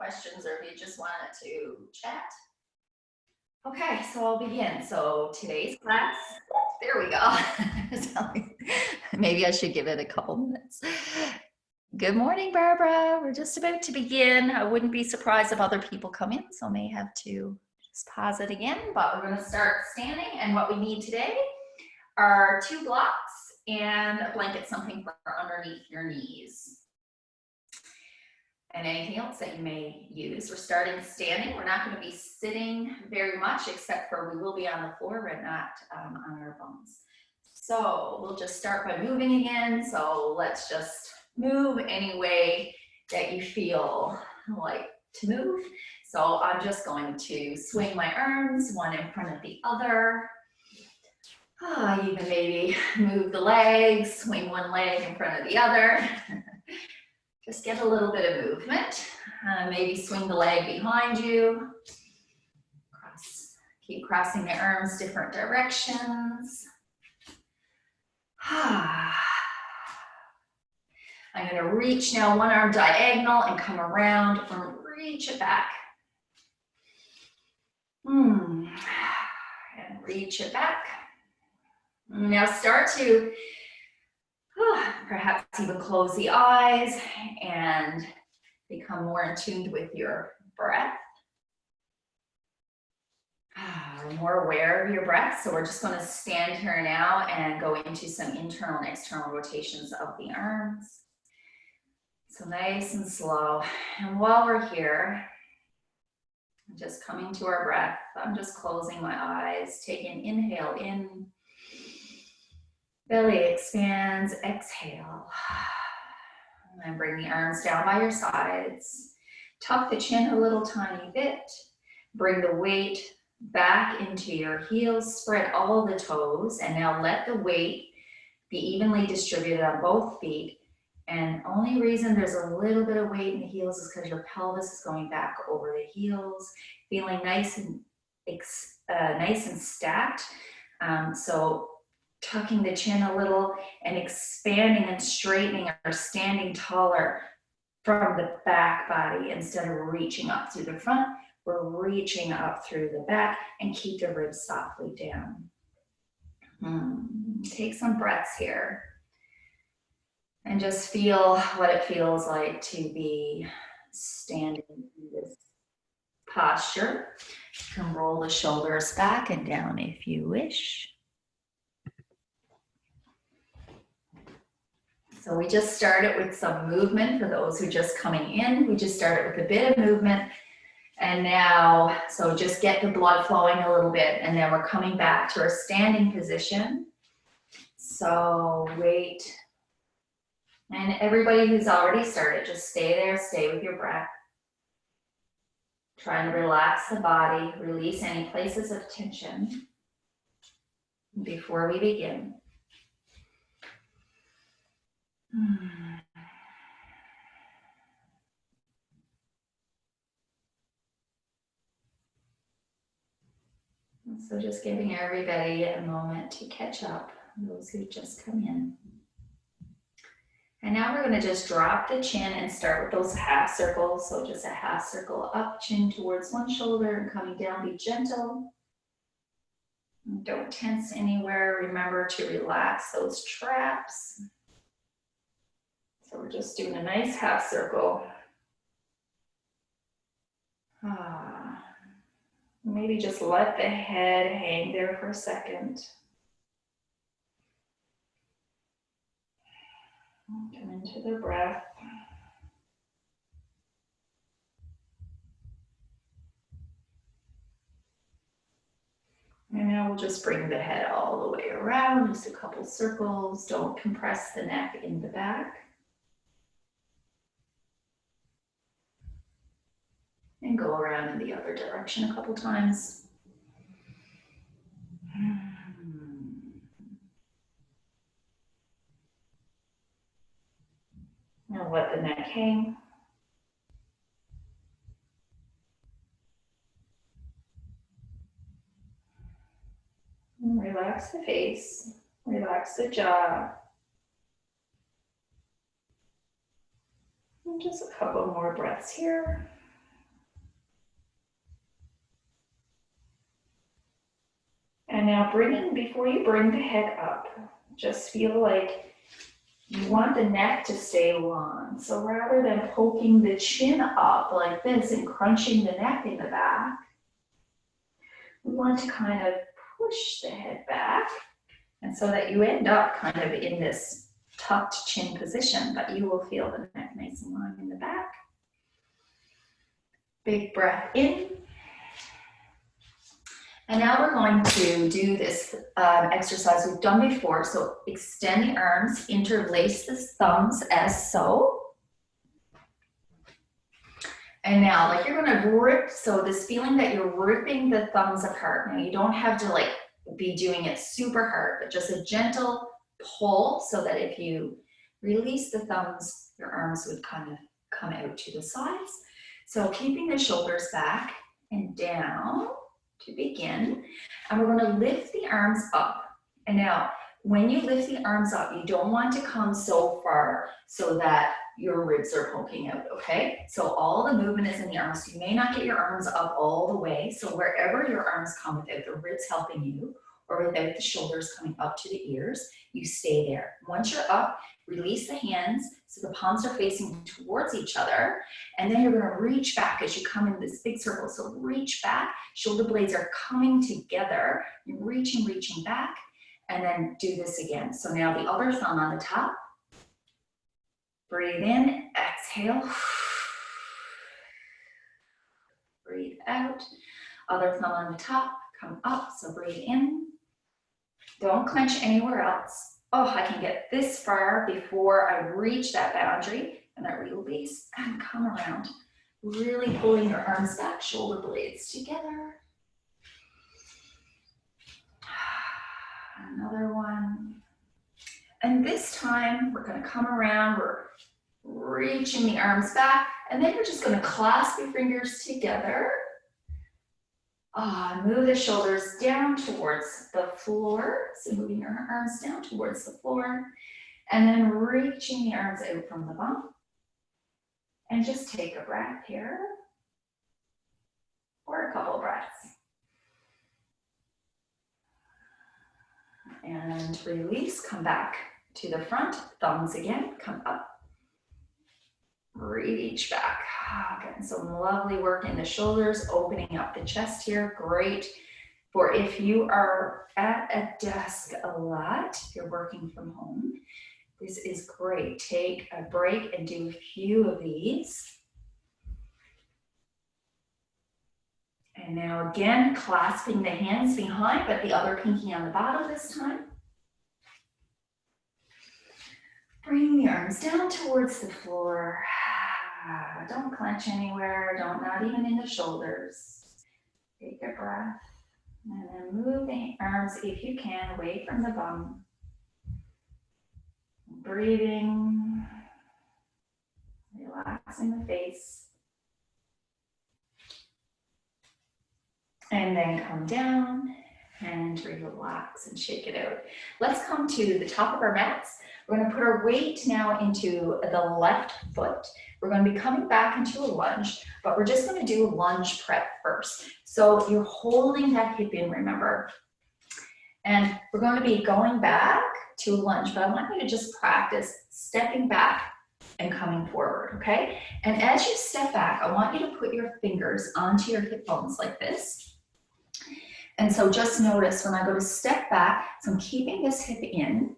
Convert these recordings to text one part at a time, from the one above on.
questions or if you just wanted to chat. Okay, so I'll begin. So today's class, there we go. Maybe I should give it a couple minutes. Good morning, Barbara. We're just about to begin. I wouldn't be surprised if other people come in, so I may have to just pause it again, but we're going to start standing. And what we need today are 2 blocks and a blanket, something for underneath your knees. And anything else that you may use. We're starting standing. We're not going to be sitting very much, except for we will be on the floor, but not on our bones. So we'll just start by moving again. So let's just move any way that you feel like to move. So I'm just going to swing my arms, one in front of the other. Even maybe move the legs, swing one leg in front of the other. Just get a little bit of movement. Maybe swing the leg behind you. Keep crossing the arms different directions. I'm going to reach now one arm diagonal and come around and reach it back. And reach it back. Now start to perhaps even close the eyes and become more in tune with your breath. More aware of your breath. So we're just going to stand here now and go into some internal and external rotations of the arms. So nice and slow. And while we're here, just coming to our breath, I'm just closing my eyes, taking inhale in. Belly expands, exhale. And bring the arms down by your sides. Tuck the chin a little tiny bit. Bring the weight back into your heels. Spread all the toes. And now let the weight be evenly distributed on both feet. And only reason there's a little bit of weight in the heels is because your pelvis is going back over the heels. Feeling nice and stacked. So tucking the chin a little and expanding and straightening or standing taller from the back body instead of reaching up through the front. We're reaching up through the back and keep the ribs softly down. Take some breaths here and just feel what it feels like to be standing in this posture. You can roll the shoulders back and down if you wish. So we just started with some movement for those who are just coming in. We just started with a bit of movement. And now, so just get the blood flowing a little bit. And then we're coming back to our standing position. So wait. And everybody who's already started, just stay there, stay with your breath. Try and relax the body, release any places of tension before we begin. So just giving everybody a moment to catch up, those who just come in. And now we're going to just drop the chin and start with those half circles. So just a half circle up, chin towards one shoulder and coming down, be gentle. Don't tense anywhere. Remember to relax those traps. So we're just doing a nice half circle. Maybe just let the head hang there for a second. Come into the breath. And now we'll just bring the head all the way around, just a couple circles. Don't compress the neck in the back. And go around in the other direction a couple times. Now let the neck hang. And relax the face, relax the jaw. And just a couple more breaths here. And now before you bring the head up, just feel like you want the neck to stay long. So rather than poking the chin up like this and crunching the neck in the back, we want to kind of push the head back, and so that you end up kind of in this tucked chin position, but you will feel the neck nice and long in the back. Big breath in. And now we're going to do this exercise we've done before. So extend the arms, interlace the thumbs as so. And now, like, you're gonna rip, so this feeling that you're ripping the thumbs apart. Now you don't have to like be doing it super hard, but just a gentle pull so that if you release the thumbs, your arms would kind of come out to the sides. So keeping the shoulders back and down to begin. And we're gonna lift the arms up. And now, when you lift the arms up, you don't want to come so far so that your ribs are poking out, okay? So all the movement is in the arms. You may not get your arms up all the way. So wherever your arms come without the ribs helping you or without the shoulders coming up to the ears, you stay there. Once you're up, release the hands so the palms are facing towards each other. And then you're gonna reach back as you come in this big circle. So reach back, shoulder blades are coming together. You're reaching back, and then do this again. So now the other thumb on the top. Breathe in, exhale. Breathe out. Other thumb on the top, come up, so breathe in. Don't clench anywhere else. Oh, I can get this far before I reach that boundary, and I release and come around. Really pulling your arms back, shoulder blades together. Another one. And this time, we're gonna come around, we're reaching the arms back, and then you're just gonna clasp your fingers together. Move the shoulders down towards the floor. So moving your arms down towards the floor, and then reaching the arms out from the bum. And just take a breath here, or a couple breaths. And release, come back to the front, thumbs again, come up. Reach back. Getting some lovely work in the shoulders, opening up the chest here. Great for if you are at a desk a lot, if you're working from home. This is great. Take a break and do a few of these. And now again, clasping the hands behind, but the other pinky on the bottom this time. Bring the arms down towards the floor. Don't clench anywhere, not even in the shoulders. Take a breath, and then move the arms, if you can, away from the bum. Breathing, relaxing the face. And then come down and relax and shake it out. Let's come to the top of our mats. We're going to put our weight now into the left foot. We're going to be coming back into a lunge, but we're just going to do a lunge prep first. So you're holding that hip in, remember. And we're going to be going back to a lunge, but I want you to just practice stepping back and coming forward, okay? And as you step back, I want you to put your fingers onto your hip bones like this. And so just notice when I go to step back, so I'm keeping this hip in.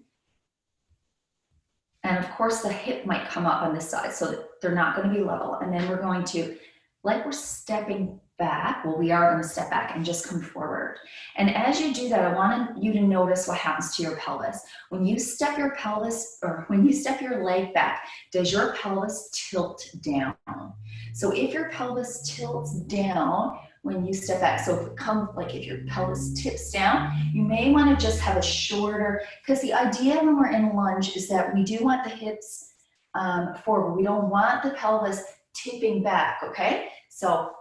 And of course the hip might come up on this side so that they're not going to be level. And then we're going to, like we're stepping back, well, we are going to step back and just come forward. And as you do that, I want you to notice what happens to your pelvis. When you step your pelvis, or when you step your leg back, does your pelvis tilt down? So if your pelvis tilts down when you step back, so if it comes, like if your pelvis tips down, you may want to just have a shorter, because the idea when we're in lunge is that we do want the hips forward. We don't want the pelvis tipping back, okay? So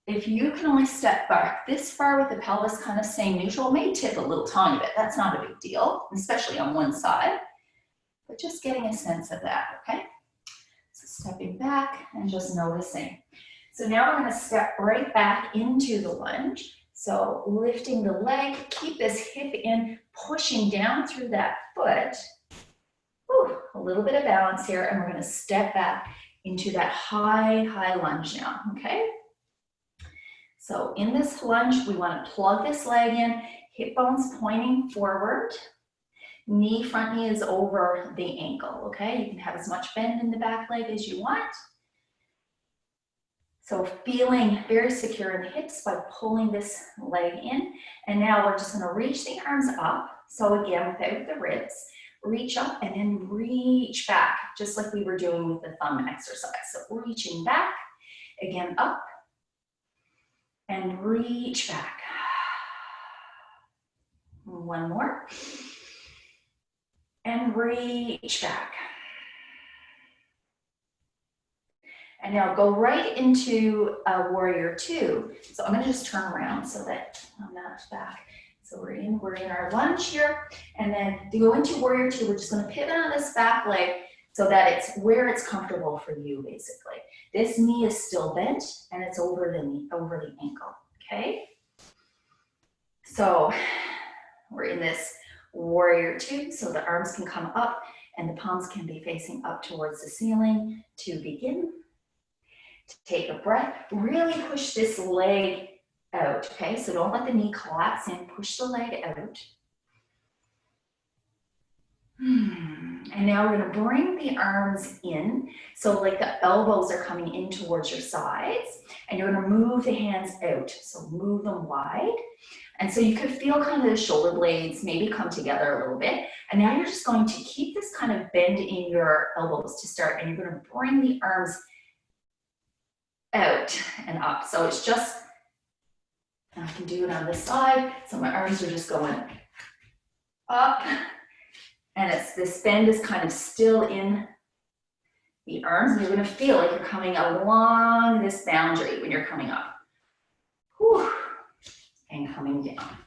if you can only step back this far with the pelvis kind of staying neutral, it may tip a little tiny bit. That's not a big deal, especially on one side, but just getting a sense of that, okay? So stepping back and just noticing. So now we're going to step right back into the lunge. So lifting the leg, keep this hip in, pushing down through that foot. Whew, a little bit of balance here, and we're gonna step back into that high lunge now, okay? So in this lunge, we wanna plug this leg in, hip bones pointing forward, front knee is over the ankle, okay? You can have as much bend in the back leg as you want. So feeling very secure in the hips by pulling this leg in. And now we're just gonna reach the arms up. So again, without the ribs, reach up and then reach back, just like we were doing with the thumb exercise. So reaching back, again up, and reach back. One more. And reach back. And now go right into warrior two. So I'm gonna just turn around so that I'm not back. So we're in our lunge here. And then to go into warrior two, we're just gonna pivot on this back leg so that it's where it's comfortable for you, basically. This knee is still bent and it's over the knee, over the ankle, okay? So we're in this warrior two, so the arms can come up and the palms can be facing up towards the ceiling to begin. Take a breath, really push this leg out, okay? So don't let the knee collapse in, push the leg out. And now we're gonna bring the arms in, so like the elbows are coming in towards your sides, and you're gonna move the hands out, so move them wide. And so you could feel kind of the shoulder blades maybe come together a little bit, and now you're just going to keep this kind of bend in your elbows to start, and you're gonna bring the arms out and up. So it's just, I can do it on this side, so my arms are just going up, and it's this bend is kind of still in the arms, and you're gonna feel like you're coming along this boundary when you're coming up. Whew. And coming down.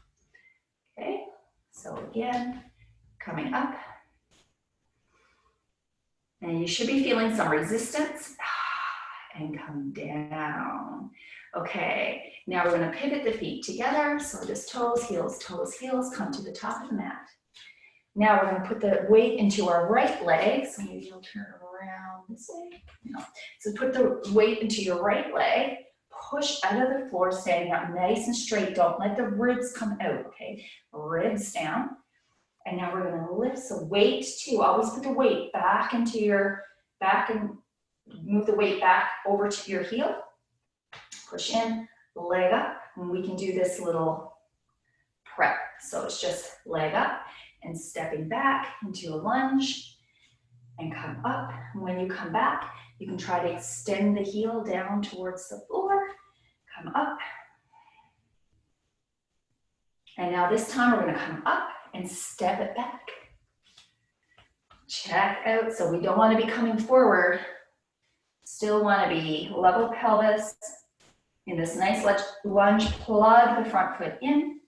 Okay, so again, coming up. And you should be feeling some resistance. And come down. Okay, now we're gonna pivot the feet together. So just toes, heels, come to the top of the mat. Now we're gonna put the weight into our right leg. So maybe you'll turn around this way. No. So put the weight into your right leg. Push out of the floor, standing up nice and straight. Don't let the ribs come out, okay? Ribs down. And now we're gonna lift the weight too. Always put the weight back into your back and move the weight back over to your heel. Push in, leg up, and we can do this little prep. So it's just leg up and stepping back into a lunge and come up. And when you come back, you can try to extend the heel down towards the floor, come up. And now this time we're gonna come up and step it back. Check out, so we don't wanna be coming forward. Still wanna be level pelvis in this nice lunge, plug the front foot in.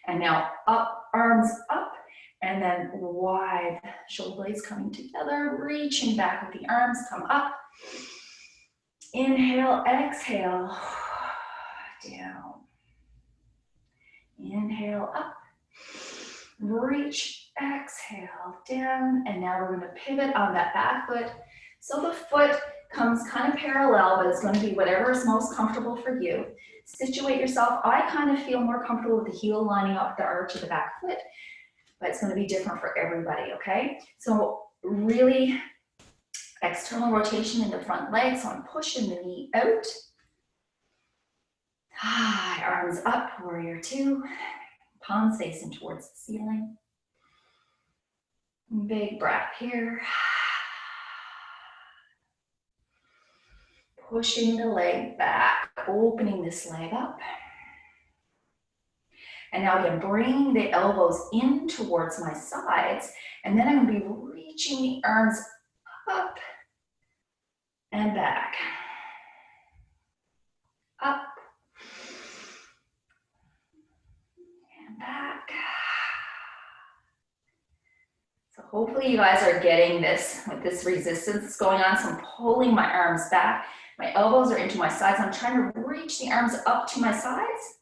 And now up, arms up, and then wide shoulder blades coming together, reaching back with the arms, come up. Inhale, exhale, down. Inhale, up. Reach, exhale, down. And now we're gonna pivot on that back foot. So the foot comes kind of parallel, but it's gonna be whatever is most comfortable for you. Situate yourself. I kind of feel more comfortable with the heel lining up the arch of the back foot, but it's gonna be different for everybody, okay? So really external rotation in the front leg, so I'm pushing the knee out. Arms up, warrior two. Palms facing towards the ceiling. Big breath here. Pushing the leg back, opening this leg up. And now again, bringing the elbows in towards my sides, and then I'm gonna be reaching the arms up and back. Up and back. So hopefully you guys are getting this with this resistance going on. So I'm pulling my arms back. My elbows are into my sides. I'm trying to reach the arms up to my sides.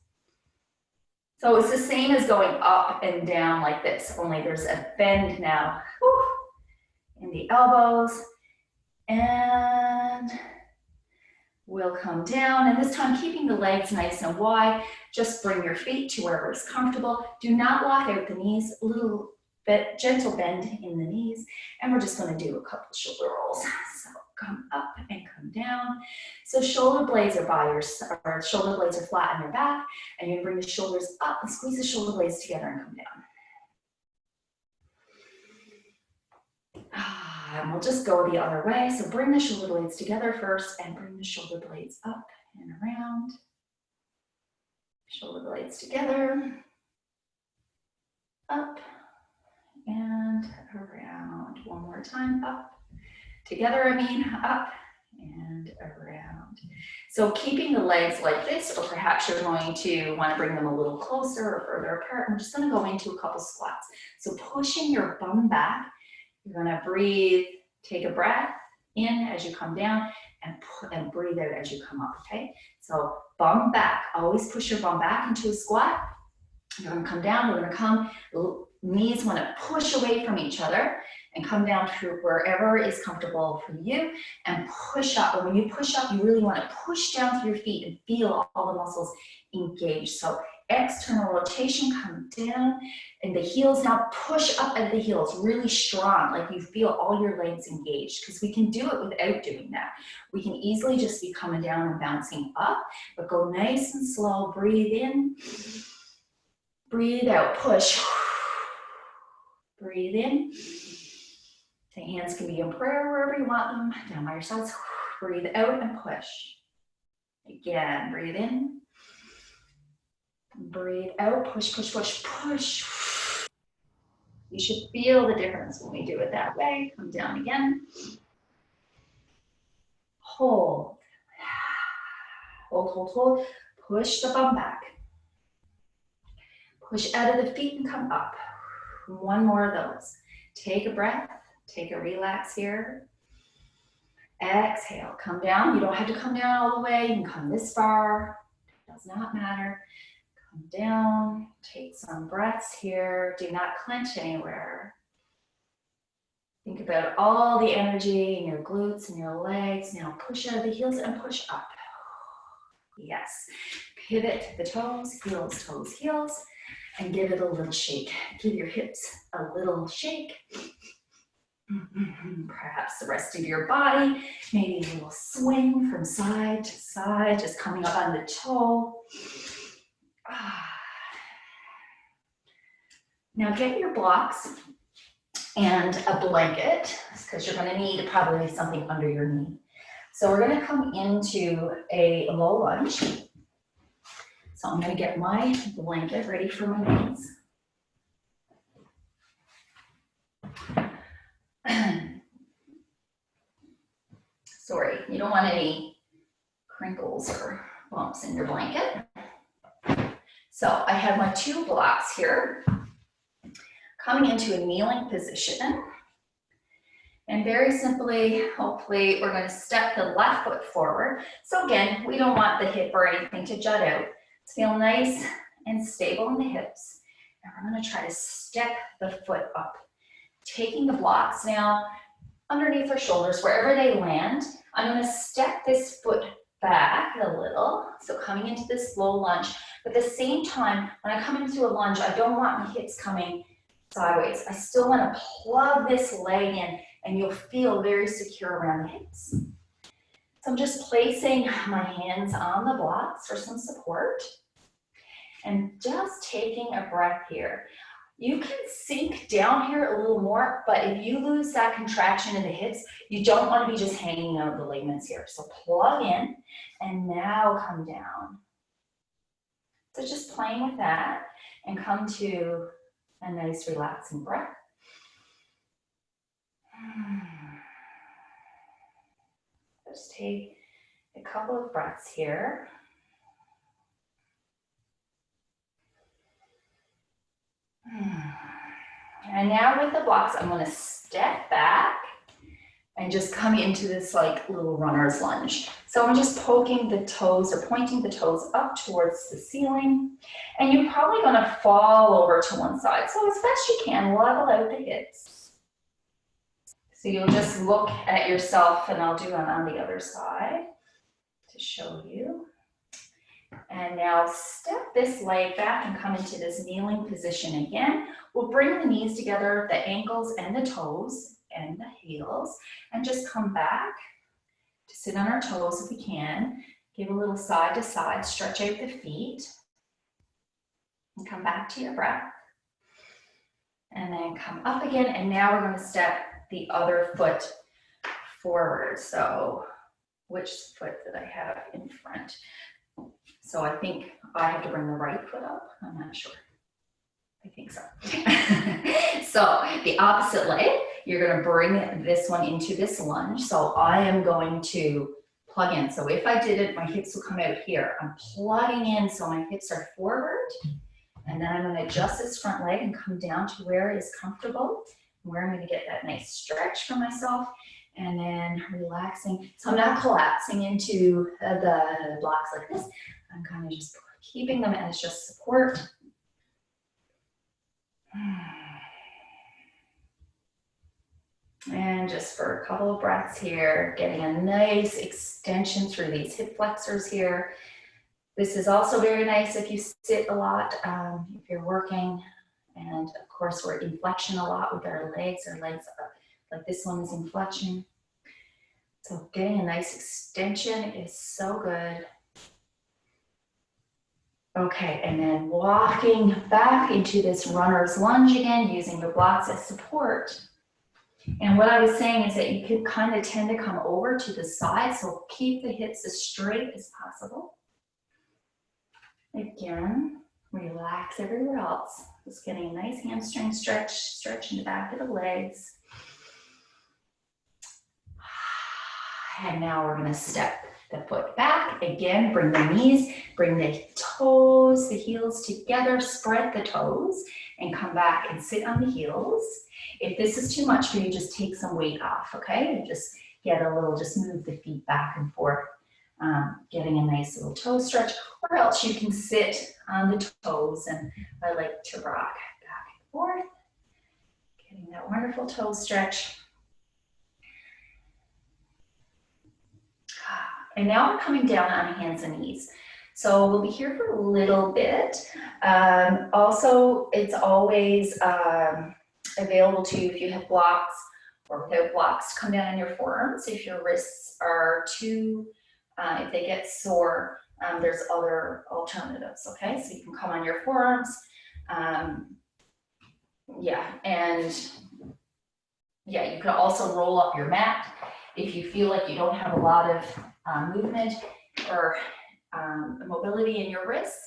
So it's the same as going up and down like this, only there's a bend now. Whew. In the elbows. And we'll come down. And this time, keeping the legs nice and wide. Just bring your feet to wherever is comfortable. Do not lock out the knees. A little bit gentle bend in the knees. And we're just going to do a couple shoulder rolls. So come up and come down. So shoulder blades are shoulder blades are flat on your back, and you're gonna bring the shoulders up and squeeze the shoulder blades together and come down. And we'll just go the other way. So bring the shoulder blades together first and bring the shoulder blades up and around. Shoulder blades together, up and around. One more time, up. Together, up and around. So keeping the legs like this, or perhaps you're going to want to bring them a little closer or further apart. We're just going to go into a couple squats. So pushing your bum back, you're going to breathe, take a breath in as you come down and breathe out as you come up, okay? So bum back, always push your bum back into a squat. You're going to come down, we're going to come, knees want to push away from each other and come down through wherever is comfortable for you and push up. And when you push up, you really want to push down through your feet and feel all the muscles engaged. So external rotation, come down, and the heels now push up at the heels, really strong, like you feel all your legs engaged, because we can do it without doing that. We can easily just be coming down and bouncing up, but go nice and slow, breathe in, breathe out, push, breathe in. The hands can be in prayer wherever you want them, down by your sides. Breathe out and push. Again, breathe in. Breathe out, push, push, push, push. You should feel the difference when we do it that way. Come down again. Hold. Hold, hold, hold. Push the bum back. Push out of the feet and come up. One more of those. Take a breath. Take a relax here. Exhale, come down. You don't have to come down all the way. You can come this far. It does not matter. Come down. Take some breaths here. Do not clench anywhere. Think about all the energy in your glutes and your legs. Now push out of the heels and push up. Yes. Pivot the toes, heels, and give it a little shake. Give your hips a little shake. Perhaps the rest of your body, maybe a little swing from side to side, just coming up on the toe. Now get your blocks and a blanket, because you're going to need probably something under your knee. So we're going to come into a low lunge. So I'm going to get my blanket ready for my knees. Sorry, you don't want any crinkles or bumps in your blanket. So I have my two blocks here, coming into a kneeling position. And very simply, hopefully, we're going to step the left foot forward. So again, we don't want the hip or anything to jut out. Feel nice and stable in the hips. And we're going to try to step the foot up. Taking the blocks now underneath our shoulders, wherever they land, I'm going to step this foot back a little. So coming into this low lunge. But at the same time, when I come into a lunge, I don't want my hips coming sideways. I still want to plug this leg in, and you'll feel very secure around the hips. So I'm just placing my hands on the blocks for some support. And just taking a breath here. You can sink down here a little more, but if you lose that contraction in the hips, you don't want to be just hanging out the ligaments here. So plug in and now come down. So just playing with that and come to a nice relaxing breath. Just take a couple of breaths here. And now with the blocks, I'm going to step back and just come into this like little runner's lunge. So I'm just poking the toes or pointing the toes up towards the ceiling, and you're probably gonna fall over to one side. So as best you can, level out the hips. So you'll just look at yourself, and I'll do it on the other side to show you. And now step this leg back and come into this kneeling position again. We'll bring the knees together, the ankles and the toes and the heels, and just come back to sit on our toes if we can. Give a little side to side, stretch out the feet, and come back to your breath. And then come up again, and now we're going to step the other foot forward. So which foot did I have in front? So I think I have to bring the right foot up. I'm not sure. I think so. So the opposite leg, you're going to bring this one into this lunge. So I am going to plug in. So if I did it, my hips will come out here. I'm plugging in so my hips are forward. And then I'm going to adjust this front leg and come down to where it is comfortable, where I'm going to get that nice stretch for myself. And then relaxing. So I'm not collapsing into the blocks like this. I'm kind of just keeping them as just support. And just for a couple of breaths here, getting a nice extension through these hip flexors here. This is also very nice if you sit a lot, if you're working. And of course, we're in flexion a lot with our legs. Our legs are like this one is in flexion. So getting a nice extension is so good. Okay, and then walking back into this runner's lunge again, using the blocks as support. And what I was saying is that you can kind of tend to come over to the side, so keep the hips as straight as possible. Again, relax everywhere else. Just getting a nice hamstring stretch in the back of the legs. And now we're going to step the foot back. Again, bring the knees, bring the toes, the heels together, spread the toes, and come back and sit on the heels. If this is too much for you, just take some weight off, okay? And just get a little, just move the feet back and forth, getting a nice little toe stretch, or else you can sit on the toes, and I like to rock back and forth, getting that wonderful toe stretch. And now we're coming down on hands and knees. So we'll be here for a little bit. Also, it's always available to you if you have blocks or without blocks, come down on your forearms. If your wrists are too, if they get sore, there's other alternatives, okay? So you can come on your forearms. Yeah, and yeah, you can also roll up your mat if you feel like you don't have a lot of movement or mobility in your wrists.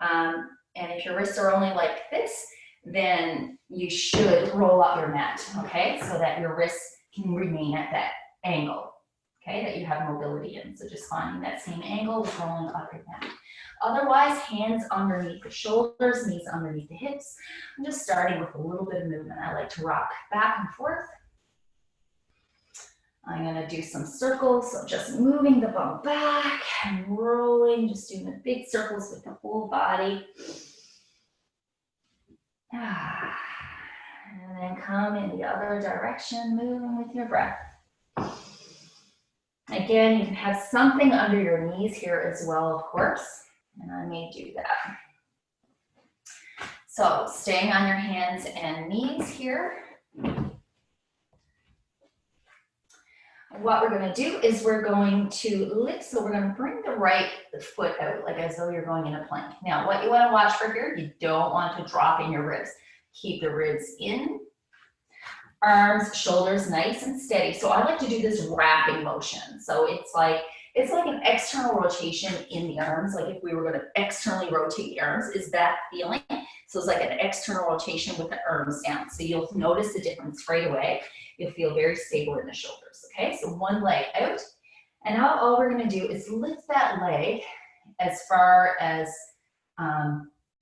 And if your wrists are only like this, then you should roll up your mat, okay? So that your wrists can remain at that angle, okay, that you have mobility in. So just finding that same angle with rolling up your mat. Otherwise, hands underneath the shoulders, knees underneath the hips. I'm just starting with a little bit of movement. I like to rock back and forth. I'm gonna do some circles, so just moving the bum back and rolling, just doing the big circles with the whole body. And then come in the other direction, moving with your breath. Again, you can have something under your knees here as well, of course, and I may do that. So staying on your hands and knees here. What we're going to do is we're going to lift, so we're going to bring the right foot out, like as though you're going in a plank. Now, what you want to watch for here, you don't want to drop in your ribs. Keep the ribs in, arms, shoulders nice and steady. So I like to do this wrapping motion. So it's like an external rotation in the arms, like if we were going to externally rotate the arms, is that feeling? So it's like an external rotation with the arms down. So you'll notice the difference right away. You'll feel very stable in the shoulders, okay? So one leg out, and now all we're gonna do is lift that leg as far as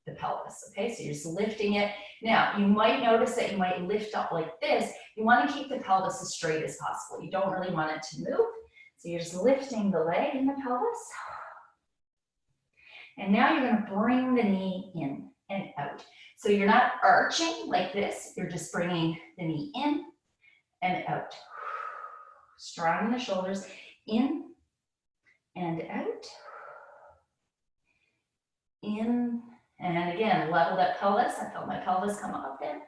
the pelvis, okay? So you're just lifting it. Now, you might notice that you might lift up like this. You want to keep the pelvis as straight as possible. You don't really want it to move. So you're just lifting the leg and the pelvis. And now you're going to bring the knee in and out. So you're not arching like this. You're just bringing the knee in and out. Strong in the shoulders, in and out. In, and again, level that pelvis. I felt my pelvis come up there.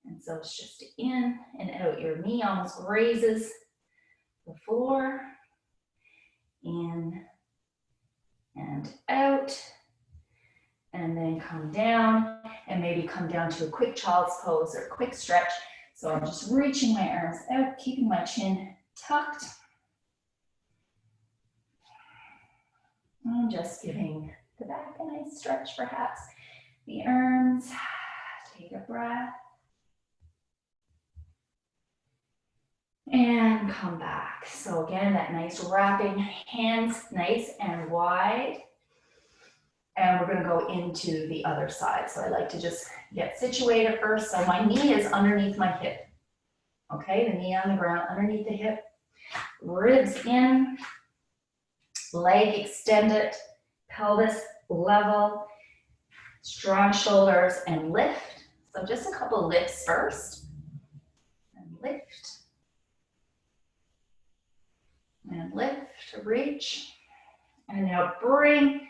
And so it's just in and out. Your knee almost grazes the floor. In and out. And then come down, and maybe come down to a quick child's pose or quick stretch. So I'm just reaching my arms out, keeping my chin tucked. And just giving the back a nice stretch perhaps. The arms, take a breath. And come back. So again, that nice wrapping, hands nice and wide. And we're gonna go into the other side. So I like to just get situated first. So my knee is underneath my hip. Okay, the knee on the ground, underneath the hip. Ribs in, leg extended, pelvis level, strong shoulders, and lift. So just a couple lifts first. And lift. And lift, reach. And now bring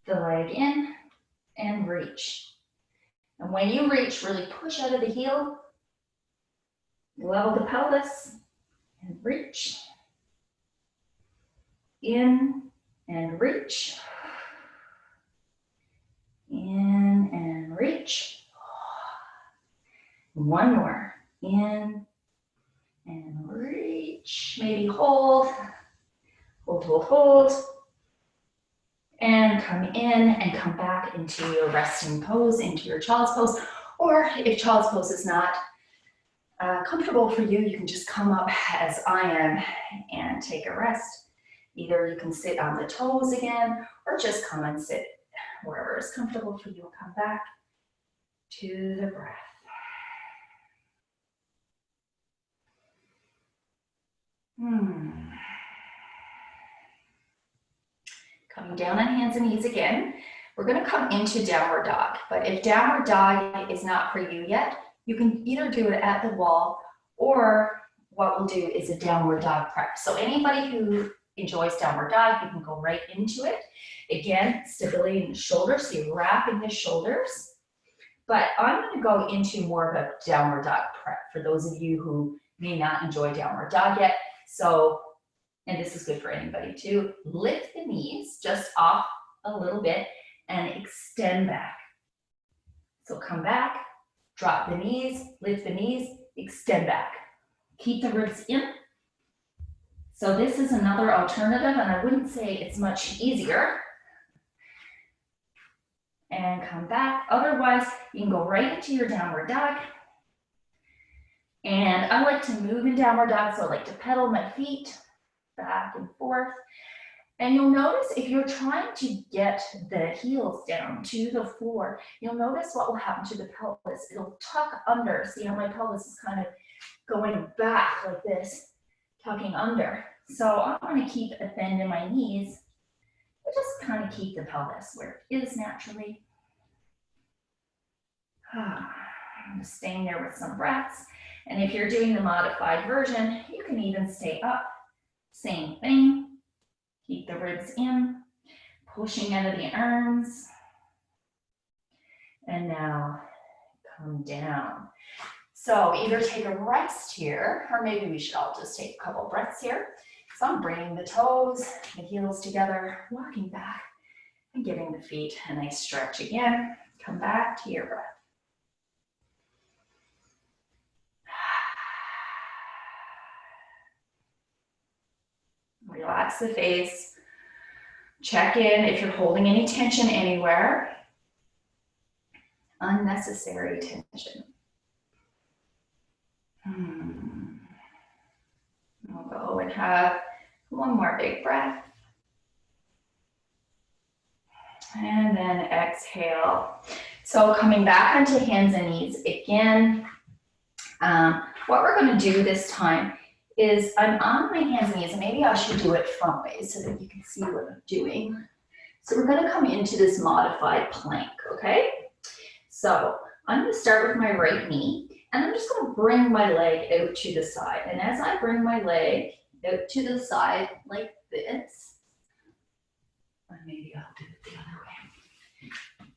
the leg in and reach. And when you reach, really push out of the heel. Level the pelvis and reach. In and reach. In and reach. One more. In and reach. Maybe hold. Hold, hold, hold. And come in and come back into your resting pose, into your child's pose. Or if child's pose is not comfortable for you, you can just come up as I am and take a rest. Either you can sit on the toes again, or just come and sit wherever is comfortable for you. Come back to the breath. Coming down on hands and knees again. We're going to come into downward dog, but if downward dog is not for you yet, you can either do it at the wall, or what we'll do is a downward dog prep. So anybody who enjoys downward dog, you can go right into it. Again, stability in the shoulders, so you're wrapping the shoulders. But I'm going to go into more of a downward dog prep for those of you who may not enjoy downward dog yet. So, and this is good for anybody too, lift the knees just off a little bit and extend back. So come back, drop the knees, lift the knees, extend back. Keep the ribs in. So this is another alternative, and I wouldn't say it's much easier. And come back. Otherwise, you can go right into your downward dog. And I like to move in downward dog, so I like to pedal my feet back and forth. And you'll notice if you're trying to get the heels down to the floor, you'll notice what will happen to the pelvis. It'll tuck under. See how my pelvis is kind of going back like this, tucking under. So I'm going to keep a bend in my knees, but just kind of keep the pelvis where it is naturally. I'm just staying there with some breaths. And if you're doing the modified version, you can even stay up. Same thing. Keep the ribs in, pushing out of the arms. And now come down. So either take a rest here, or maybe we should all just take a couple breaths here. So I'm bringing the toes, the heels together, walking back, and giving the feet a nice stretch again. Come back to your breath. Relax the face. Check in if you're holding any tension anywhere. Unnecessary tension. We'll go and have one more big breath. And then exhale. So coming back onto hands and knees again. What we're going to do this time is I'm on my hands and knees, and maybe I should do it front ways so that you can see what I'm doing. So we're going to come into this modified plank, okay? So I'm going to start with my right knee, and I'm just going to bring my leg out to the side. And as I bring my leg out to the side like this, or maybe I'll do it the other way.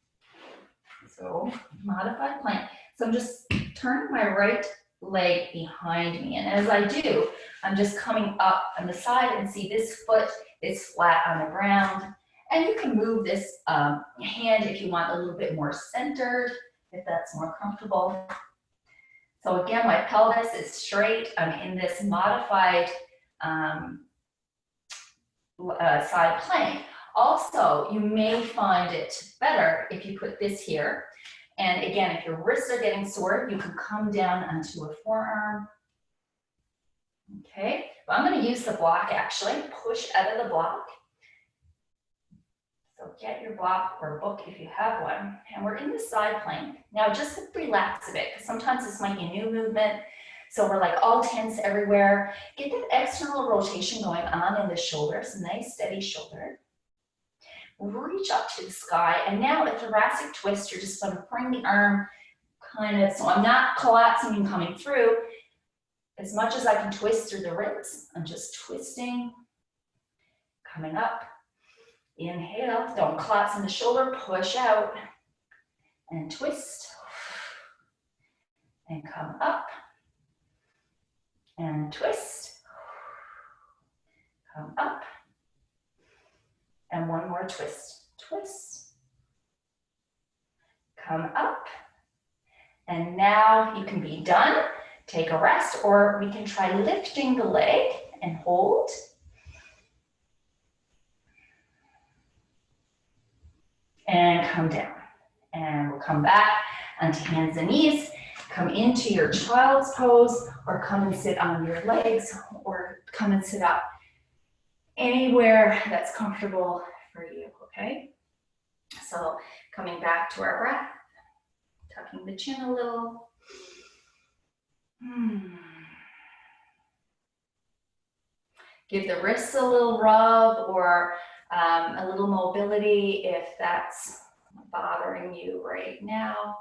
So modified plank. So I'm just turning my right leg behind me. And as I do, I'm just coming up on the side, and see this foot is flat on the ground. And you can move this hand if you want a little bit more centered, if that's more comfortable. So again, my pelvis is straight. I'm in this modified side plank. Also, you may find it better if you put this here. And again, if your wrists are getting sore, you can come down onto a forearm. Okay, but I'm going to use the block actually. Push out of the block. So get your block or book if you have one. And we're in the side plank. Now just relax a bit, because sometimes this might be a new movement. So we're like all tense everywhere. Get that external rotation going on in the shoulders. Nice steady shoulder. Reach up to the sky. And now a thoracic twist. You're just going to bring the arm kind of, so I'm not collapsing and coming through. As much as I can twist through the ribs, I'm just twisting, coming up. Inhale, don't collapse in the shoulder, push out, and twist, and come up, and twist, come up, and one more twist, twist, come up, and now you can be done. Take a rest, or we can try lifting the leg and hold. And come down. And we'll come back onto hands and knees. Come into your child's pose, or come and sit on your legs, or come and sit up anywhere that's comfortable for you, okay? So coming back to our breath, tucking the chin a little. Give the wrists a little rub, or a little mobility if that's bothering you right now.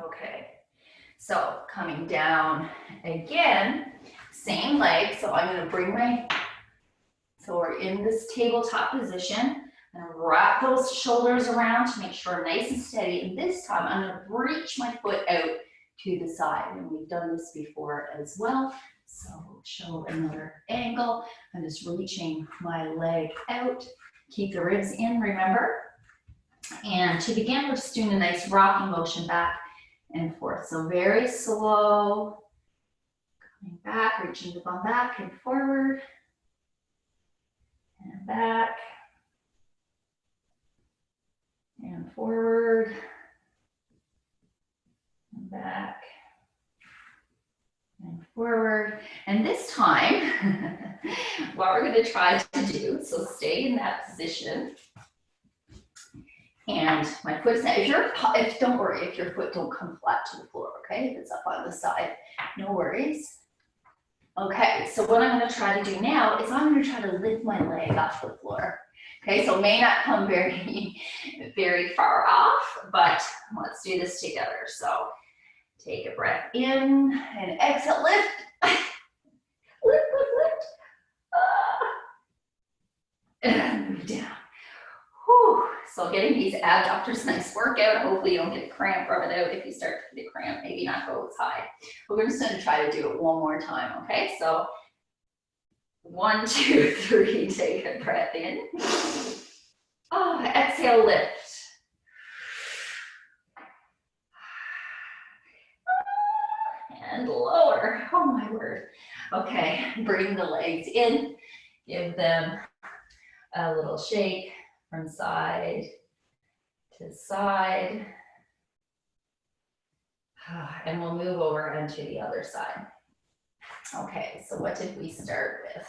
Okay, so coming down again, same leg. So I'm going to bring so we're in this tabletop position. I'm going to wrap those shoulders around to make sure I'm nice and steady. And this time I'm going to reach my foot out to the side. And we've done this before as well. So show another angle. I'm just reaching my leg out. Keep the ribs in, remember. And to begin, we're just doing a nice rocking motion back and forth. So very slow. Coming back, reaching the bum back and forward. And back. And forward, and back, and forward. And this time, what we're going to try to do, so stay in that position. And my foot's now, don't worry if your foot don't come flat to the floor, okay? If it's up on the side, no worries. Okay, so what I'm going to try to do now is I'm going to try to lift my leg off the floor. Okay, so it may not come very far off, but let's do this together. So take a breath in and exhale, lift. Lift, lift, lift. And move down. Whew. So getting these abductors, nice workout. Hopefully you don't get a cramp, rub it out. If you start to get a cramp, maybe not go as high. But we're just going to try to do it one more time, okay? So 1, 2, 3, take a breath in. Oh, exhale, lift. And lower. Oh my word. Okay, bring the legs in. Give them a little shake from side to side. And we'll move over onto the other side. Okay, so what did we start with?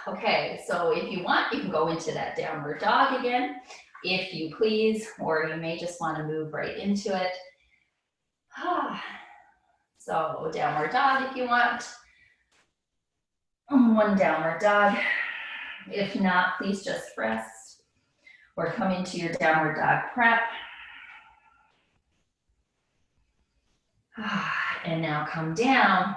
Okay, so if you want, you can go into that downward dog again, if you please, or you may just want to move right into it. So downward dog if you want. One downward dog. If not, please just rest or come into your downward dog prep. And now come down.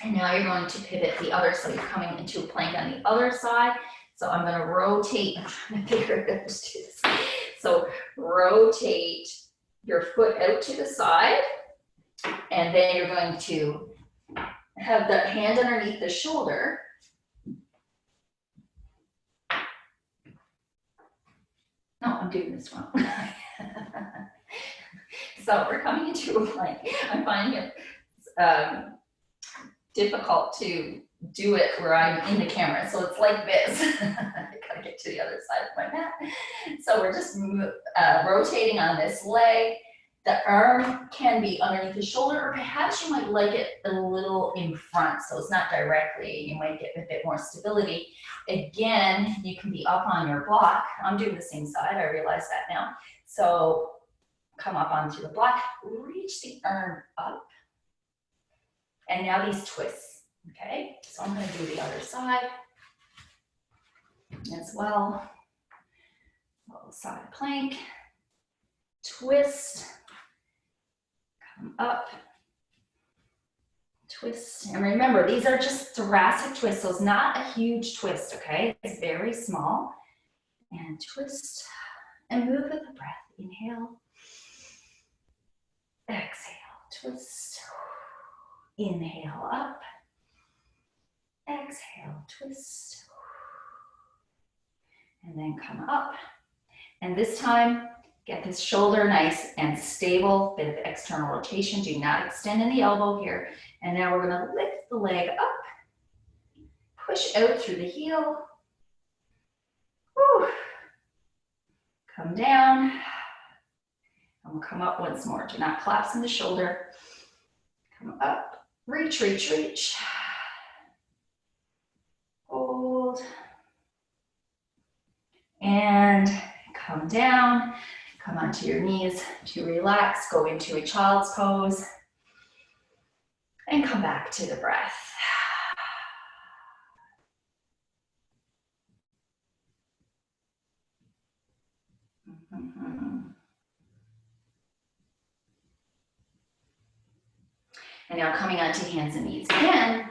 And now you're going to pivot the other side. You're coming into a plank on the other side. So I'm going to rotate. I'm trying to figure out how to do this. So rotate your foot out to the side. And then you're going to have the hand underneath the shoulder. No, I'm doing this wrong. So we're coming into a plank. I'm finding it difficult to do it where I'm in the camera. So it's like this. I gotta get to the other side of my mat. So we're just rotating on this leg. The arm can be underneath the shoulder, or perhaps you might like it a little in front, so it's not directly. You might get a bit more stability. Again, you can be up on your block. I'm doing the same side, I realize that now. So come up onto the block, reach the arm up, and now these twists, okay? So I'm gonna do the other side as well. Little side plank, twist, come up, twist. And remember, these are just thoracic twists, so it's not a huge twist, okay? It's very small. And twist, and move with the breath. Inhale, exhale, twist, inhale up, exhale, twist, and then come up. And this time, get this shoulder nice and stable, bit of external rotation. Do not extend in the elbow here. And now we're gonna lift the leg up, push out through the heel. Whew. Come down, and we'll come up once more. Do not collapse in the shoulder. Come up, reach, reach, reach. Hold. And come down. Come onto your knees to relax, go into a child's pose, and come back to the breath. And now coming onto hands and knees again.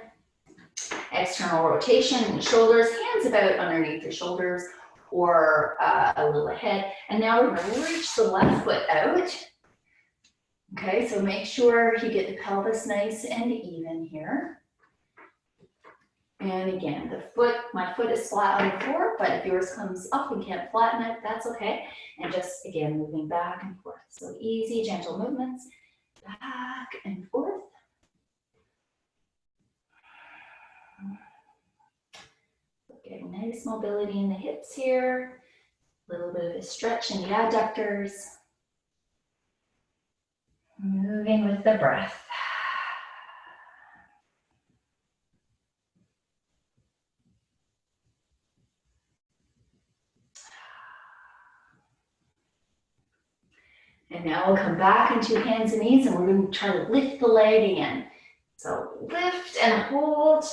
External rotation in the shoulders, hands about underneath the shoulders or a little ahead. And now we're going to reach the left foot out. Okay, so make sure you get the pelvis nice and even here. And again, the foot, my foot is flat on the floor, but if yours comes up and can't flatten it, that's okay. And just, again, moving back and forth. So easy, gentle movements, back and forth. Getting nice mobility in the hips here. A little bit of a stretch in the adductors. Moving with the breath. And now we'll come back into hands and knees, and we're going to try to lift the leg again. So lift and hold.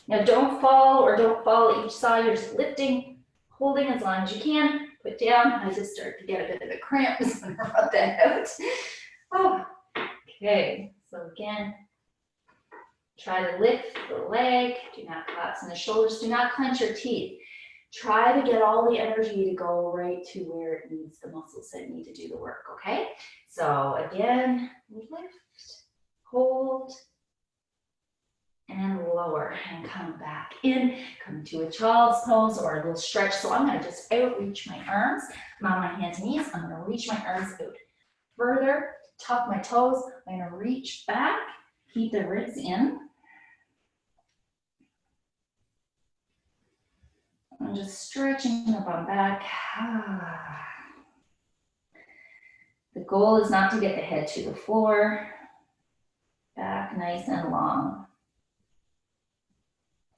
Now don't fall or don't fall each side. You're just lifting, holding as long as you can. Put down. I just start to get a bit of a cramp, so I'm going to rub that out. Oh, okay, so again, try to lift the leg. Do not collapse in the shoulders. Do not clench your teeth. Try to get all the energy to go right to where it needs, the muscles that need to do the work, okay? So again, lift, hold, and lower, and come back in. Come to a child's pose or a little stretch. So I'm gonna just outreach my arms. I'm on my hands and knees. I'm gonna reach my arms out further, tuck my toes. I'm gonna reach back, keep the ribs in. I'm just stretching the bum back. The goal is not to get the head to the floor. Back nice and long.